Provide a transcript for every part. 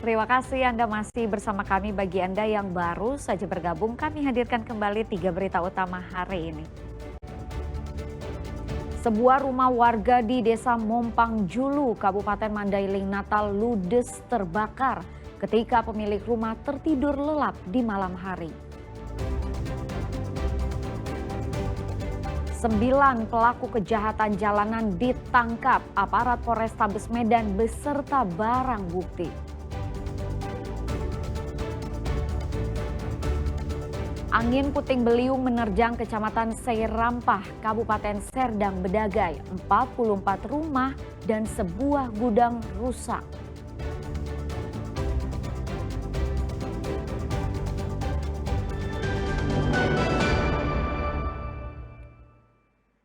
Terima kasih Anda masih bersama kami. Bagi Anda yang baru saja bergabung, kami hadirkan kembali 3 berita utama hari ini. Sebuah rumah warga di Desa Mompang Julu, Kabupaten Mandailing, Natal ludes terbakar ketika pemilik rumah tertidur lelap di malam hari. 9 pelaku kejahatan jalanan ditangkap aparat Polrestabes Medan beserta barang bukti. Angin puting beliung menerjang Kecamatan Seirampah, Kabupaten Serdang Bedagai. 44 rumah dan sebuah gudang rusak.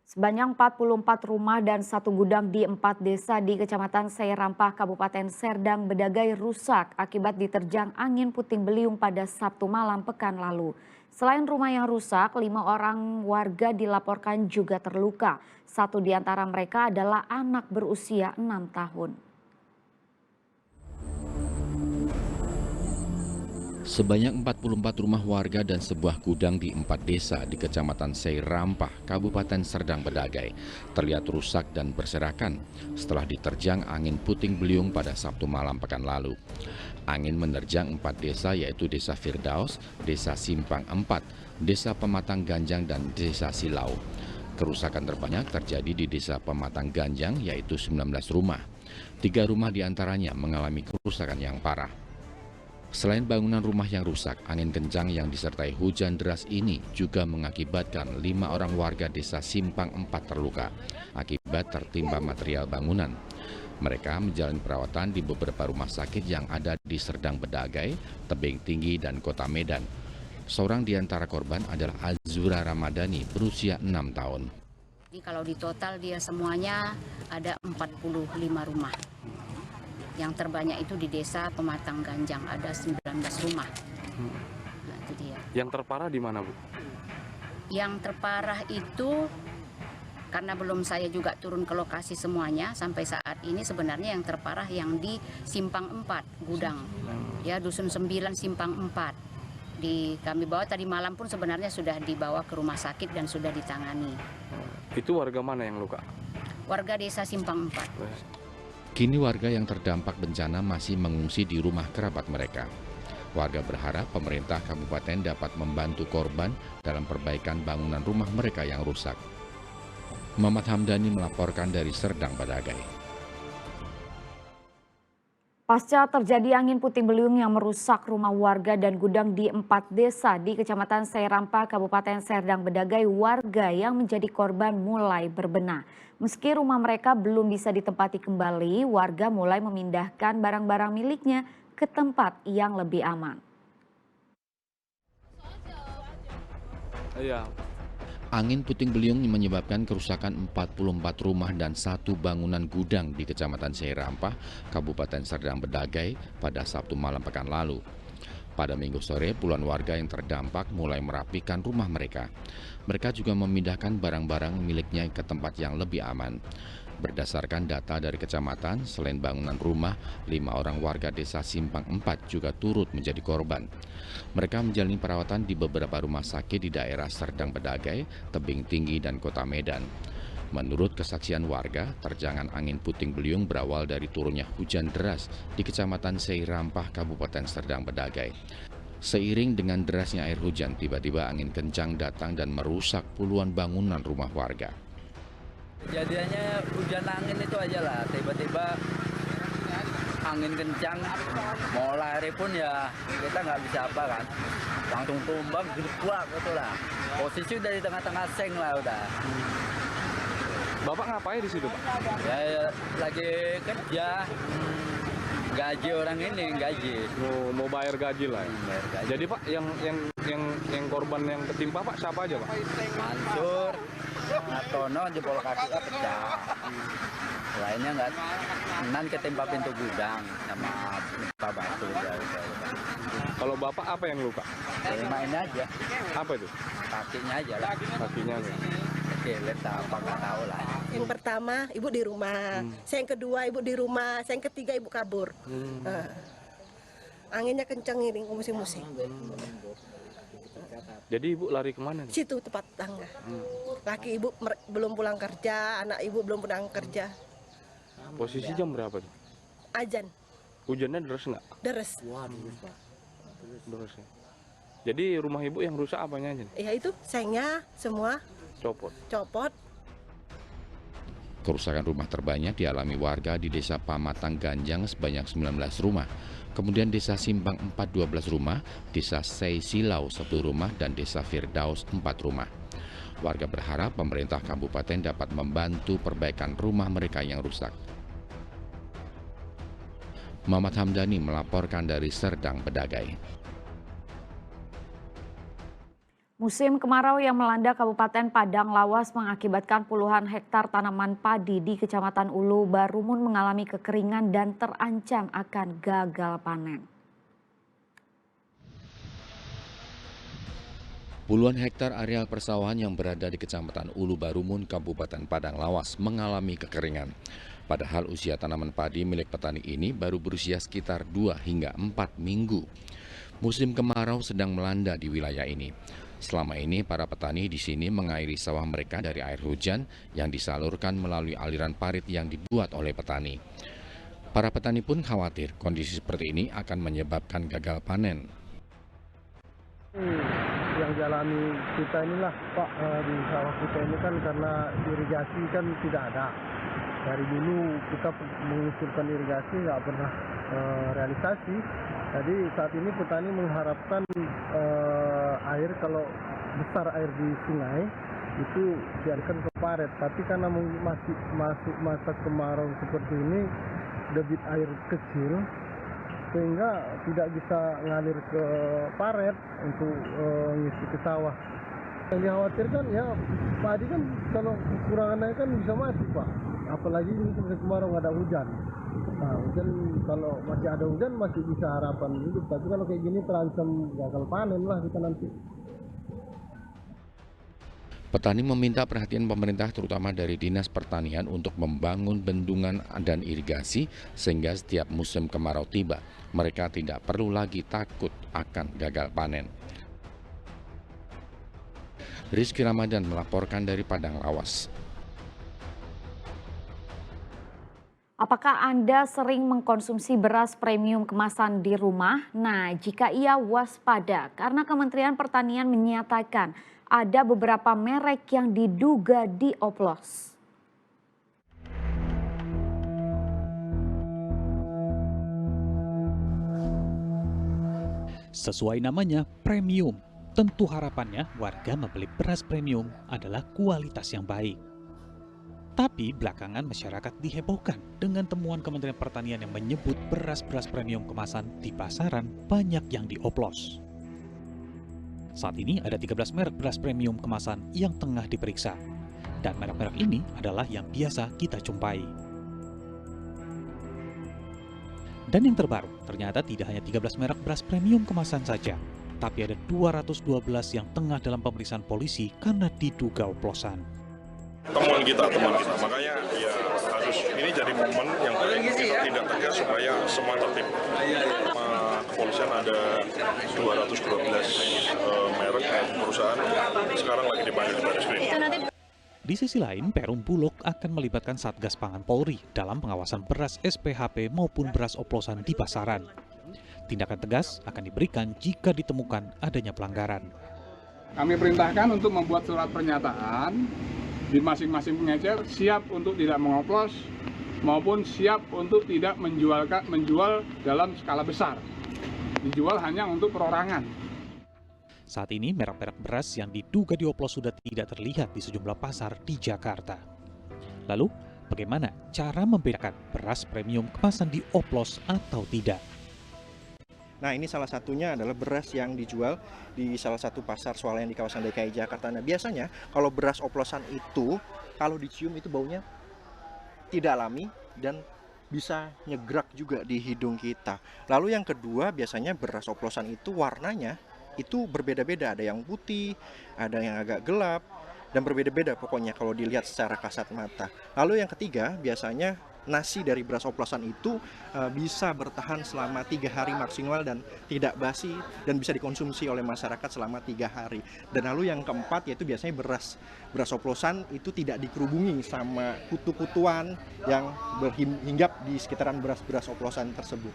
Sebanyak 44 rumah dan 1 gudang di 4 desa di Kecamatan Seirampah, Kabupaten Serdang Bedagai rusak akibat diterjang angin puting beliung pada Sabtu malam pekan lalu. Selain rumah yang rusak, 5 orang warga dilaporkan juga terluka. 1 di antara mereka adalah anak berusia 6 tahun. Sebanyak 44 rumah warga dan sebuah gudang di 4 desa di Kecamatan Seirampah, Kabupaten Serdang Bedagai terlihat rusak dan berserakan setelah diterjang angin puting beliung pada Sabtu malam pekan lalu. Angin menerjang 4 desa yaitu Desa Firdaus, Desa Simpang 4, Desa Pematang Ganjang, dan Desa Silau. Kerusakan terbanyak terjadi di Desa Pematang Ganjang yaitu 19 rumah. 3 rumah diantaranya mengalami kerusakan yang parah. Selain bangunan rumah yang rusak, angin kencang yang disertai hujan deras ini juga mengakibatkan 5 orang warga Desa Simpang 4 terluka akibat tertimpa material bangunan. Mereka menjalani perawatan di beberapa rumah sakit yang ada di Serdang Bedagai, Tebing Tinggi, dan Kota Medan. Seorang di antara korban adalah Azura Ramadhani berusia 6 tahun. Jadi kalau di total dia semuanya ada 45 rumah. Yang terbanyak itu di Desa Pematang Ganjang, ada 19 rumah. Nah, itu dia. Yang terparah di mana, Bu? Yang terparah itu, karena belum saya juga turun ke lokasi semuanya, sampai saat ini sebenarnya yang terparah yang di Simpang 4, Gudang. Ya, Dusun 9 Simpang 4. Kami bawa tadi malam pun sebenarnya sudah dibawa ke rumah sakit dan sudah ditangani. Itu warga mana yang luka? Warga Desa Simpang 4. Kini warga yang terdampak bencana masih mengungsi di rumah kerabat mereka. Warga berharap pemerintah kabupaten dapat membantu korban dalam perbaikan bangunan rumah mereka yang rusak. Muhammad Hamdani melaporkan dari Serdang Bedagai. Pasca terjadi angin puting beliung yang merusak rumah warga dan gudang di 4 desa di Kecamatan Seirampah, Kabupaten Serdang Bedagai, warga yang menjadi korban mulai berbenah. Meski rumah mereka belum bisa ditempati kembali, warga mulai memindahkan barang-barang miliknya ke tempat yang lebih aman. Iya. Angin puting beliung menyebabkan kerusakan 44 rumah dan 1 bangunan gudang di Kecamatan Seirampah, Kabupaten Serdang Bedagai pada Sabtu malam pekan lalu. Pada Minggu sore, puluhan warga yang terdampak mulai merapikan rumah mereka. Mereka juga memindahkan barang-barang miliknya ke tempat yang lebih aman. Berdasarkan data dari kecamatan, selain bangunan rumah, 5 orang warga Desa Simpang 4 juga turut menjadi korban. Mereka menjalani perawatan di beberapa rumah sakit di daerah Serdang Bedagai, Tebing Tinggi, dan Kota Medan. Menurut kesaksian warga, terjangan angin puting beliung berawal dari turunnya hujan deras di Kecamatan Seirampah, Kabupaten Serdang Bedagai. Seiring dengan derasnya air hujan, tiba-tiba angin kencang datang dan merusak puluhan bangunan rumah warga. Kejadiannya hujan angin itu aja lah, tiba-tiba angin kencang, mau lari pun ya kita nggak bisa apa kan, langsung tumbang, gerak gitu lah. Posisi udah di tengah-tengah seng lah udah. Bapak ngapain di situ, Pak? Ya lagi kerja, gaji orang ini gaji. Mau bayar gaji lah. Bayar gaji. Jadi Pak, yang korban yang ketimpa Pak siapa aja Pak? Mansur, Tono jempol kakinya pecah. Lainnya nggak, Nan ketimpa pintu gudang sama pipa batu. Kalau Bapak apa yang luka? Cuma ini aja, Apa itu? kakinya aja lah. Kakinya nih. Kelet apa nggak tahu lah. Yang pertama ibu di rumah, yang kedua ibu di rumah, yang ketiga ibu kabur. anginnya kencang ini musim-musim. Jadi ibu lari kemana nih? Situ tempat tangga. Laki ibu belum pulang kerja, anak ibu belum pulang kerja. Posisi jam berapa nih? Ajan, Hujannya deras nggak? deres. Deras ya. Jadi rumah ibu yang rusak apanya aja nih? Ya itu sengnya semua Copot. copot. Kerusakan rumah terbanyak dialami warga di Desa Pamatang Ganjang sebanyak 19 rumah. Kemudian Desa Simpang 4 12 rumah, Desa Sei Silau 1 rumah, dan Desa Firdaus 4 rumah. Warga berharap pemerintah kabupaten dapat membantu perbaikan rumah mereka yang rusak. Muhammad Hamdani melaporkan dari Serdang Bedagai. Musim kemarau yang melanda Kabupaten Padang Lawas mengakibatkan puluhan hektar tanaman padi di Kecamatan Ulu Barumun mengalami kekeringan dan terancam akan gagal panen. Puluhan hektar areal persawahan yang berada di Kecamatan Ulu Barumun, Kabupaten Padang Lawas mengalami kekeringan. Padahal usia tanaman padi milik petani ini baru berusia sekitar 2 hingga 4 minggu. Musim kemarau sedang melanda di wilayah ini. Selama ini para petani di sini mengairi sawah mereka dari air hujan yang disalurkan melalui aliran parit yang dibuat oleh petani. Para petani pun khawatir kondisi seperti ini akan menyebabkan gagal panen. Yang dialami kita inilah Pak, di sawah kita ini kan karena irigasi kan tidak ada. Dari dulu kita mengusulkan irigasi nggak pernah realisasi. Jadi saat ini petani mengharapkan air, kalau besar air di sungai itu biarkan ke paret. Tapi karena masih masuk masa kemarau seperti ini, debit air kecil sehingga tidak bisa ngalir ke paret untuk ngisi ke sawah. Yang dikhawatirkan ya padi kan kalau kekurangan air kan bisa mati Pak. Apalagi ini musim kemarau nggak ada hujan. Nah, hujan kalau masih ada hujan masih bisa harapan hidup. Tapi kalau kayak gini terancam gagal panen lah kita nanti. Petani meminta perhatian pemerintah terutama dari Dinas Pertanian untuk membangun bendungan dan irigasi sehingga setiap musim kemarau tiba, mereka tidak perlu lagi takut akan gagal panen. Rizky Ramadan melaporkan dari Padang Lawas. Apakah Anda sering mengkonsumsi beras premium kemasan di rumah? Nah, jika iya waspada karena Kementerian Pertanian menyatakan ada beberapa merek yang diduga dioplos. Sesuai namanya, premium. Tentu harapannya warga membeli beras premium adalah kualitas yang baik. Tapi belakangan masyarakat dihebohkan dengan temuan Kementerian Pertanian yang menyebut beras-beras premium kemasan di pasaran banyak yang dioplos. Saat ini ada 13 merek beras premium kemasan yang tengah diperiksa. Dan merek-merek ini adalah yang biasa kita jumpai. Dan yang terbaru, ternyata tidak hanya 13 merek beras premium kemasan saja, tapi ada 212 yang tengah dalam pemeriksaan polisi karena diduga oplosan. Temuan kita, makanya ya kasus ini jadi momen yang kita tindak tegas supaya semua tertib. Kepolisian ada 212 merek perusahaan sekarang lagi dipanggil di Barreskrim. Di sisi lain, Perum Bulog akan melibatkan Satgas Pangan Polri dalam pengawasan beras SPHP maupun beras oplosan di pasaran. Tindakan tegas akan diberikan jika ditemukan adanya pelanggaran. Kami perintahkan untuk membuat surat pernyataan di masing-masing pengecer siap untuk tidak mengoplos maupun siap untuk tidak menjual dalam skala besar. Dijual hanya untuk perorangan. Saat ini merek-merek beras yang diduga dioplos sudah tidak terlihat di sejumlah pasar di Jakarta. Lalu, bagaimana cara membedakan beras premium kemasan dioplos atau tidak? Nah, ini salah satunya adalah beras yang dijual di salah satu pasar swalayan di kawasan DKI Jakarta. Nah, biasanya kalau beras oplosan itu, kalau dicium itu baunya tidak alami dan bisa nyegrak juga di hidung kita. Lalu yang kedua, biasanya beras oplosan itu warnanya itu berbeda-beda. Ada yang putih, ada yang agak gelap, dan berbeda-beda pokoknya kalau dilihat secara kasat mata. Lalu yang ketiga, biasanya nasi dari beras oplosan itu bisa bertahan selama 3 hari maksimal dan tidak basi dan bisa dikonsumsi oleh masyarakat selama 3 hari. Dan lalu yang keempat yaitu biasanya beras oplosan itu tidak dikerubungi sama kutu-kutuan yang hinggap di sekitaran beras oplosan tersebut.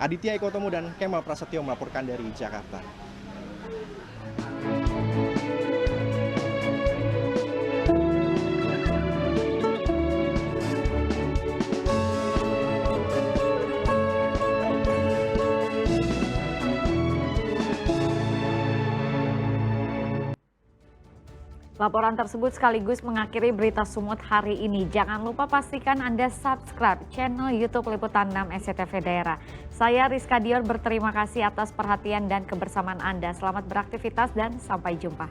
Aditya Eko Tomo dan Kemal Prasetyo melaporkan dari Jakarta. Laporan tersebut sekaligus mengakhiri berita Sumut hari ini. Jangan lupa pastikan Anda subscribe channel YouTube Liputan 6 SCTV Daerah. Saya Rizka Dior berterima kasih atas perhatian dan kebersamaan Anda. Selamat beraktivitas dan sampai jumpa.